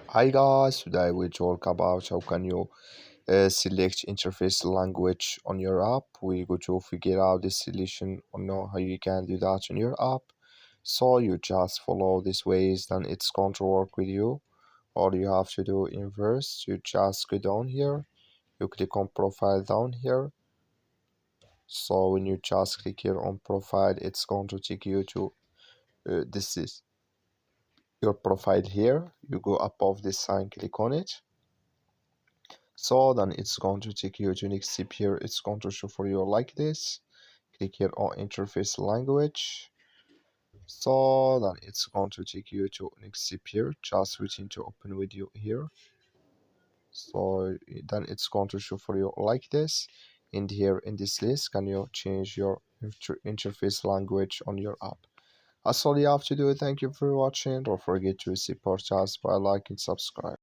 Hi guys, today we talk about how can you select interface language on your app. We go to figure out the solution or know how you can do that on your app. So you just follow these ways, then it's going to work with you. All you have to do inverse, you just go down here, you click on profile down here. So when you just click here on profile, it's going to take you to this is your profile here. You go above this sign, click on it. So then it's going to take you to next step here. It's going to show for you like this. Click here on interface language. So then it's going to take you to next step here. Just waiting to open with you here. So then it's going to show for you like this. And here in this list, can you change your interface language on your app? That's all you have to do. Thank you for watching. Don't forget to support us by liking and subscribe.